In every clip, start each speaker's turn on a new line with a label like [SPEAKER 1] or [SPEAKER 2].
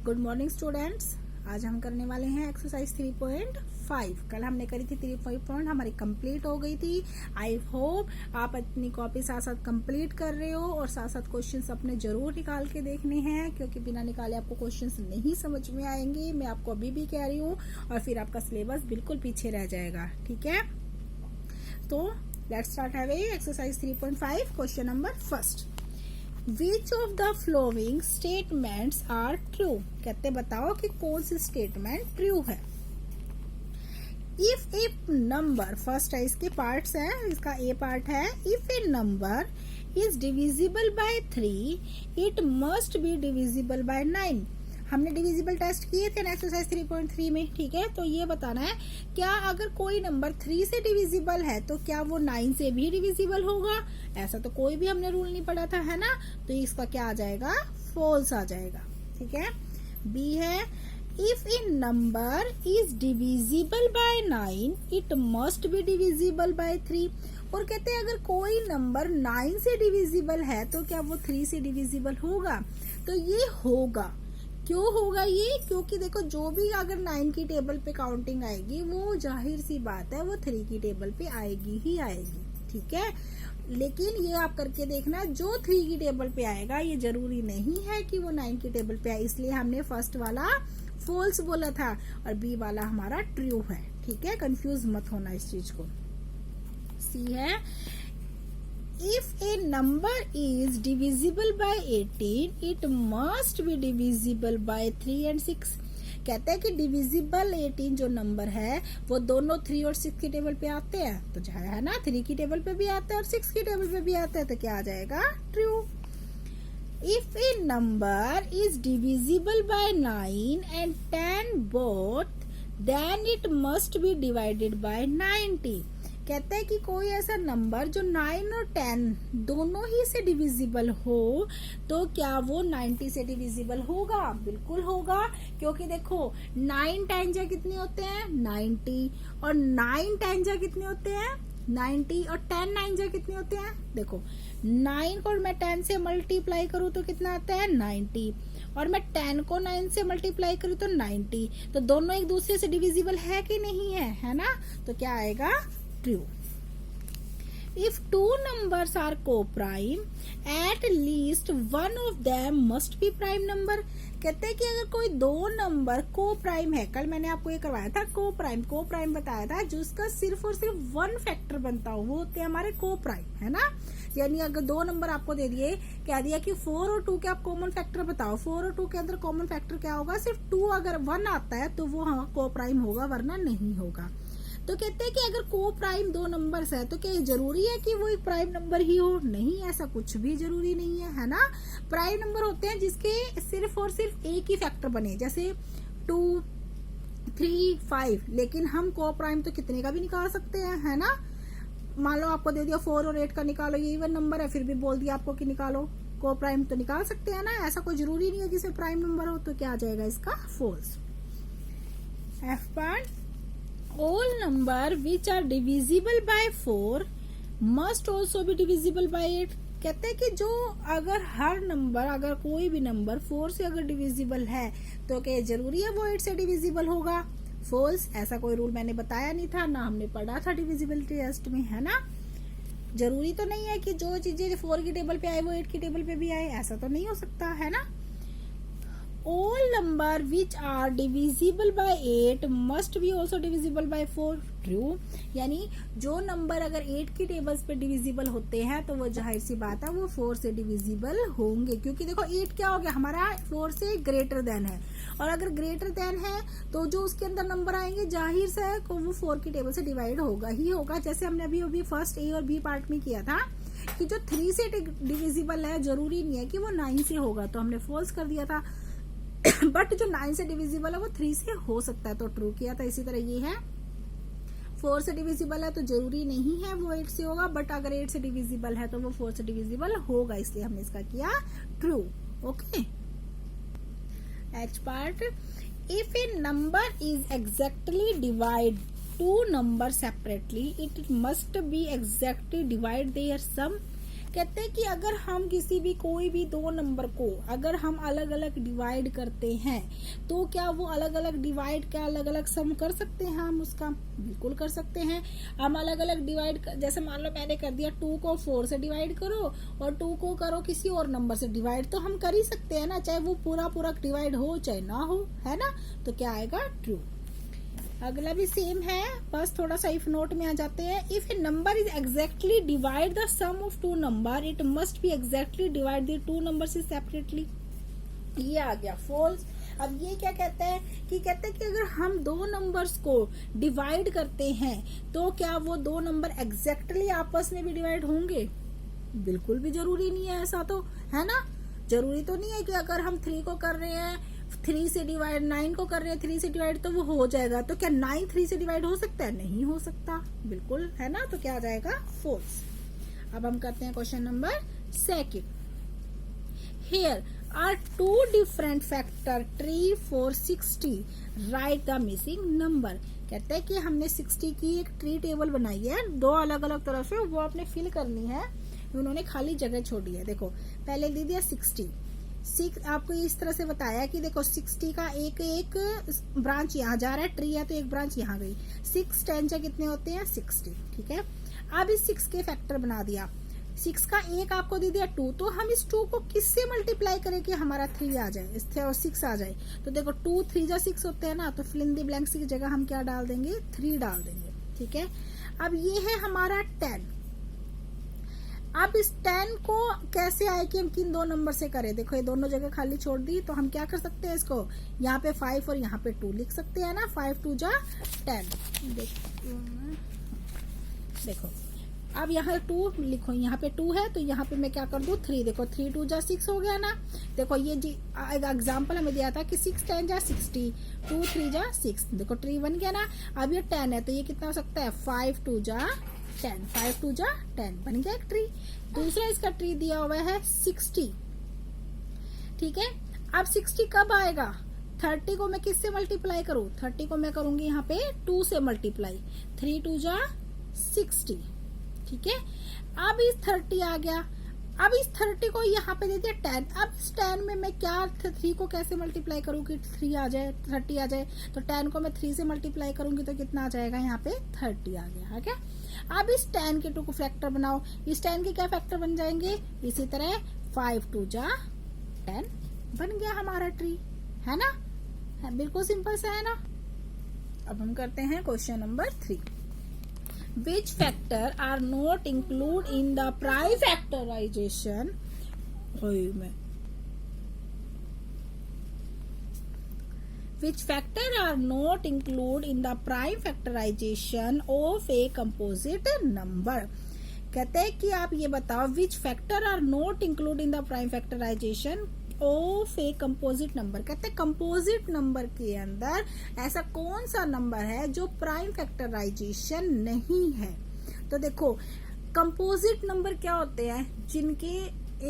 [SPEAKER 1] Good morning students. आज हम करने वाले हैं एक्सरसाइज 3.5। कल हमने करी थी 3.5 हमारी कंप्लीट हो गई थी। आई होप आप अपनी कॉपी साथ साथ कंप्लीट कर रहे हो और साथ साथ क्वेश्चंस अपने जरूर निकाल के देखने हैं, क्योंकि बिना निकाले आपको क्वेश्चंस नहीं समझ में आएंगे। मैं आपको अभी भी कह रही हूँ, और फिर आपका सिलेबस बिल्कुल पीछे रह जाएगा। ठीक है, तो लेट्स स्टार्ट है exercise 3.5। Question number first, Which of the following statements are true? कहते बताओ कि कौन सी स्टेटमेंट ट्रू है। If a number, फर्स्ट है, इसके पार्ट्स है, इसका ए पार्ट है। If a number is divisible by 3, it must be divisible by 9। हमने डिविजिबल टेस्ट किए थे ना एक्सरसाइज 3.3 में। ठीक है, तो ये बताना है क्या अगर कोई नंबर 3 से डिविजिबल है तो क्या वो 9 से भी डिविजिबल होगा। ऐसा तो कोई भी हमने रूल नहीं पढ़ा था, है ना। तो इसका क्या आ जाएगा, फॉल्स आ जाएगा। ठीक है, बी है, if a number is divisible by 9 it must be divisible by 3। और कहते हैं अगर कोई नंबर 9 से डिविजिबल है तो क्या वो 3 से डिविजिबल होगा। तो ये होगा। क्यों होगा ये, क्योंकि देखो जो भी अगर 9 की टेबल पे काउंटिंग आएगी वो जाहिर सी बात है वो 3 की टेबल पे आएगी ही आएगी। ठीक है, लेकिन ये आप करके देखना, जो 3 की टेबल पे आएगा ये जरूरी नहीं है कि वो 9 की टेबल पे आए। इसलिए हमने फर्स्ट वाला फॉल्स बोला था और बी वाला हमारा ट्रू है। ठीक है, कंफ्यूज मत होना इस चीज को। सी है, If a number is divisible by 18, it must be divisible by 3 and 6। कहते हैं कि डिविजिबल 18 जो नंबर है वो दोनों 3 और 6 की टेबल पे आते हैं। तो है ना, 3 की टेबल पे भी आता है और 6 की टेबल पे भी आता है, तो क्या आ जाएगा, true. If a number is divisible by 9 and 10 both, then it must be divided by 90। कहते हैं कि कोई ऐसा नंबर जो 9 और 10 दोनों ही से डिविजिबल हो तो क्या वो 90 से डिविजिबल होगा। बिल्कुल होगा, क्योंकि देखो 9 टाइम कितने होते हैं, 90, और 9 टाइम कितने होते हैं, 90, और 10 9 कितने होते हैं। देखो 9 को मैं 10 से मल्टीप्लाई करूँ तो कितना आता है, 90, और मैं 10 को 9 से मल्टीप्लाई करूँ तो 90। तो दोनों एक दूसरे से डिविजिबल है कि नहीं है, है ना। तो क्या आएगा, true. If two numbers are co-prime, at least one of them must be prime number। कहते हैं कि अगर कोई दो नंबर को प्राइम है, कल मैंने आपको ये करवाया था को प्राइम बताया था, जिसका सिर्फ और सिर्फ 1 फैक्टर बनता हो वो होते हैं हमारे को प्राइम, है ना। यानी अगर दो नंबर आपको दे दिए, कह दिया कि 4 और 2 के आप कॉमन फैक्टर बताओ, 4 और 2 के अंदर कॉमन फैक्टर क्या होगा, सिर्फ 2। अगर 1 आता है तो वो हाँ को प्राइम होगा, वरना नहीं होगा। तो कहते हैं कि अगर को प्राइम 2 नंबर्स है तो क्या ये जरूरी है कि वो एक प्राइम नंबर ही हो, नहीं, ऐसा कुछ भी जरूरी नहीं है ना। प्राइम नंबर होते हैं जिसके सिर्फ और सिर्फ एक ही फैक्टर बने, जैसे 2, 3, 5। लेकिन हम को प्राइम तो कितने का भी निकाल सकते हैं, है ना। मान लो आपको दे दिया 4 और 8 का निकालो, ये इवन नंबर है, फिर भी बोल दिया आपको कि निकालो को प्राइम, तो निकाल सकते हैं ना। ऐसा कोई जरूरी नहीं है कि इसमें प्राइम नंबर हो। तो क्या आ जाएगा इसका, false. F part, all number which are divisible by 4 must also be divisible by 8। कहते हैं कि जो अगर हर नंबर, अगर कोई भी नंबर 4 से अगर डिविजिबल है तो क्या जरूरी है वो 8 से डिविजिबल होगा। फॉल्स, ऐसा कोई रूल मैंने बताया नहीं था, ना हमने पढ़ा था डिविजिबिलिटी टेस्ट में, है ना। जरूरी तो नहीं है कि जो चीजें 4 की टेबल पे आए वो 8 की टेबल पे भी आए, ऐसा तो नहीं हो सकता, है ना। All number which are divisible by 8 must be also divisible by 4। True, यानी जो नंबर अगर 8 की टेबल्स पे डिविजिबल होते हैं तो वो जाहिर सी बात है वो 4 से डिविजिबल होंगे, क्योंकि देखो 8 क्या हो गया हमारा, 4 से ग्रेटर देन है, और अगर ग्रेटर देन है तो जो उसके अंदर नंबर आएंगे जाहिर से है वो 4 की टेबल से डिवाइड होगा ही होगा। जैसे हमने अभी फर्स्ट ए और बी पार्ट में किया था कि जो 3 से डिविजिबल है जरूरी नहीं है कि वो 9 से होगा, तो हमने फॉल्स कर दिया था। बट जो 9 से डिविजिबल है वो 3 से हो सकता है, तो ट्रू किया था। इसी तरह ये है 4 से डिविजिबल है तो जरूरी नहीं है वो 8 से होगा, बट अगर 8 से डिविजिबल है तो वो 4 से डिविजिबल होगा, इसलिए हमने इसका किया true. Okay, H part, if a number is exactly divide 2 number separately it must be exactly divide their sum. कहते हैं कि अगर हम किसी भी कोई भी दो नंबर को अगर हम अलग अलग डिवाइड करते हैं तो क्या वो अलग अलग डिवाइड का अलग अलग सम कर सकते हैं हम उसका? बिल्कुल कर सकते हैं। हम अलग अलग डिवाइड, जैसे मान लो मैंने कर दिया 2 को 4 से डिवाइड करो और 2 को करो किसी और नंबर से डिवाइड, तो हम कर ही सकते हैं ना, चाहे वो पूरा पूरा डिवाइड हो चाहे ना हो, है ना। तो क्या आएगा? ट्रू। अगला भी सेम है, बस थोड़ा सा इफ नोट में आ जाते हैं। If a number is exactly divide the sum of two number it must be exactly divide the two number से सेपरेटली। ये आ गया फॉल्स। अब ये क्या कहता है कि अगर हम दो नंबर्स को डिवाइड करते हैं तो क्या वो दो नंबर एग्जैक्टली आपस में भी डिवाइड होंगे? बिल्कुल भी जरूरी नहीं है ऐसा, तो है ना। जरूरी तो नहीं है कि अगर हम 3 को कर रहे हैं 3 से डिवाइड, 9 को कर रहे हैं 3 से डिवाइड तो वो हो जाएगा। तो क्या 9 3 से डिवाइड हो सकता है? नहीं हो सकता, बिल्कुल, है ना। तो क्या आ जाएगा? फॉल्स। अब हम करते हैं question number 2। Here are 2 different factor tree for 60, write the missing number. कहते हैं कि हमने 60 की एक ट्री टेबल बनाई है, दो अलग अलग तरफ से, वो आपने फिल करनी है। उन्होंने खाली जगह छोड़ी है। देखो पहले दे दिया 60, आपको इस तरह से बताया कि देखो 60 का एक एक ब्रांच यहाँ जा रहा है, ट्री है तो एक ब्रांच यहाँ गई। 6 10 जा कितने होते हैं? 60, ठीक है। अब इस 6 के फैक्टर बना दिया। 6 का एक आपको दे दिया 2, तो हम इस 2 को किससे मल्टीप्लाई करें कि हमारा 3 आ जाए, इससे और 6 आ जाए। तो देखो 2 3 जा 6 होते हैं ना, तो फिल इन द ब्लैंक्स की जगह हम क्या डाल देंगे? 3 डाल देंगे, ठीक है। अब ये है हमारा 10। अब इस 10 को कैसे आए कि हम किन दो नंबर से करें? देखो ये दोनों जगह खाली छोड़ दी, तो हम क्या कर सकते हैं इसको? यहाँ पे 5 और यहाँ पे 2 लिख सकते हैं ना। 5 2 जा 10। देखो अब यहाँ 2 लिखो, यहाँ पे 2 है तो यहाँ पे मैं क्या कर दूं? 3। देखो 3 2 जा 6 हो गया ना। देखो ये जी एग्जाम्पल हमें दिया था कि 6 10 जा 60, 2 3 जा 6। देखो ट्री बन गया ना। अब ये 10 है तो ये कितना हो सकता है? 5 2 जा 10, 5 2 जा 10, बन गया एक ट्री। दूसरा इसका ट्री दिया हुआ है 60, ठीक है। अब 60 कब आएगा? 30 को मैं किससे मल्टीप्लाई करूं? 30 को मैं करूंगी यहाँ पे 2 से मल्टीप्लाई। 3 2 जा 60, ठीक है। अब इस 30 आ गया। अब इस 30 को यहाँ पे दे दिया 10। अब इस 10 में मैं क्या 3 को कैसे मल्टीप्लाई करूँ कि 3 आ जाए, 30 आ जाए? तो 10 को मैं 3 से मल्टीप्लाई करूंगी तो कितना आ जाएगा? यहाँ पे 30 आ गया, है क्या। अब इस 10 के 2 को फैक्टर बनाओ। इस 10 के क्या फैक्टर बन जाएंगे? इसी तरह 5 2 जा 10, बन गया हमारा ट्री, है ना। है, बिल्कुल सिंपल सा है ना। अब हम करते हैं question number 3। Which factor are not included in the prime factorization? Which factor are not included in the prime factorization of a composite number? कहते हैं कि आप ये बताओ which factor are not included in the prime factorization of a composite number. कहते हैं composite number के अंदर ऐसा कौन सा नंबर है जो प्राइम फैक्टराइजेशन नहीं है? तो देखो कंपोजिट नंबर क्या होते हैं? जिनके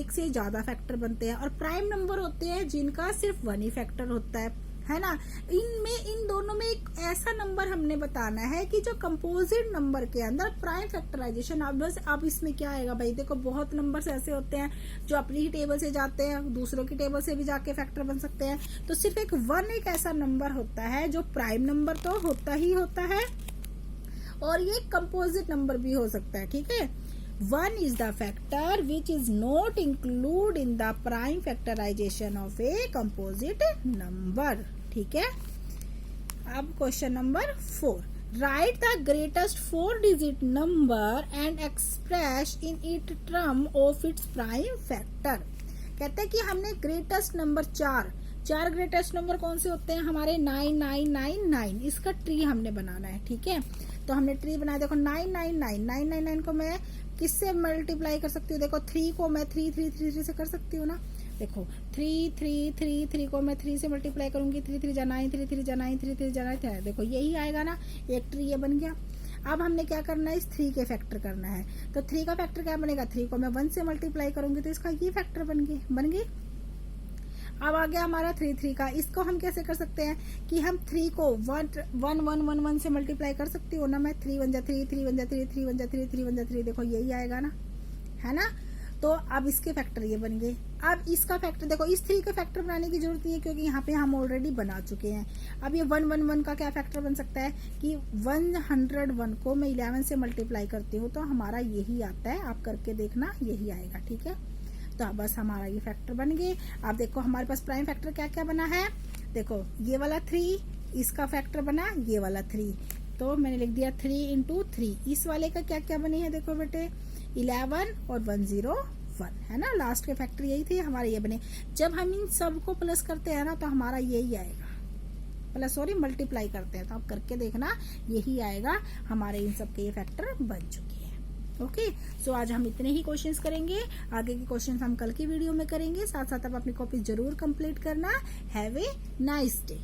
[SPEAKER 1] एक से ज्यादा फैक्टर बनते हैं, और प्राइम नंबर होते हैं जिनका सिर्फ 1 ही फैक्टर होता है ना। इन दोनों में एक ऐसा नंबर हमने बताना है कि जो कंपोजिट नंबर के अंदर प्राइम फैक्टराइजेशन। अब इसमें क्या आएगा भाई? देखो बहुत नंबर्स ऐसे होते हैं जो अपनी ही टेबल से जाते हैं, दूसरों की टेबल से भी जाके फैक्टर बन सकते हैं। तो सिर्फ एक 1 एक ऐसा नंबर होता है जो प्राइम नंबर तो होता ही होता है, और ये कंपोजिट नंबर भी हो सकता है, ठीक है। 1 is the factor which is not included in the prime factorization of a composite number, ठीक है। अब question number 4। Right the greatest 4 digit number and express in it term of its prime factor. कहते हैं कि हमने greatest number 4 greatest number कौन से होते हैं हमारे? 9 9 9 9। इसका ट्री हमने बनाना है, ठीक है। तो हमने ट्री बनाया। देखो 9 को मैं किससे मल्टीप्लाई कर सकती हूँ? देखो 3 को मैं 3 3 3 3 से कर सकती हूँ ना। देखो 3 3 3 3 को मैं 3 से मल्टीप्लाई करूंगी। 3 3 जा 9, 3 3 जा 9, 3 3 जा 9। देखो यही आएगा ना, एक ट्री ये बन गया। अब हमने क्या करना है? इस 3 के फैक्टर करना है। तो 3 का फैक्टर क्या बनेगा? 3 को मैं 1 से मल्टीप्लाई करूंगी तो इसका ये फैक्टर बन गई। अब आ गया हमारा 3 3 का। इसको हम कैसे कर सकते हैं कि हम 3 को 1 1 1 1 1 से मल्टीप्लाई कर सकती हूँ ना मैं। 3 1 जा 3, 3 1 जा 3, 3 1 जा 3, 3 1 जा 3। देखो यही आएगा ना, है ना। तो अब इसके फैक्टर ये बन गए। अब इसका फैक्टर देखो, इस 3 का फैक्टर बनाने की जरूरत नहीं है क्योंकि यहाँ पे हम ऑलरेडी बना चुके हैं। अब ये 111 का क्या फैक्टर बन सकता है कि 101 को मैं 11 से मल्टीप्लाई करती हूँ तो हमारा यही आता है, आप करके देखना यही आएगा, ठीक है। तो अब बस हमारा ये फैक्टर बन गए। अब देखो हमारे पास प्राइम फैक्टर क्या क्या बना है, देखो ये वाला 3, इसका फैक्टर बना ये वाला 3, तो मैंने लिख दिया 3 इंटू 3। इस वाले का क्या क्या बने हैं देखो बेटे, 11 और 101 है ना, लास्ट के फैक्टर यही थे हमारे, ये बने। जब हम इन सब को प्लस करते हैं ना तो हमारा यही आएगा, प्लस सॉरी मल्टीप्लाई करते हैं तो आप करके देखना यही आएगा, हमारे इन सब के ये फैक्टर बन चुके हैं। ओके, सो आज हम इतने ही क्वेश्चंस करेंगे, आगे के क्वेश्चंस हम कल की वीडियो में करेंगे। साथ साथ आप अपनी कॉपी जरूर कंप्लीट करना। Have a nice day.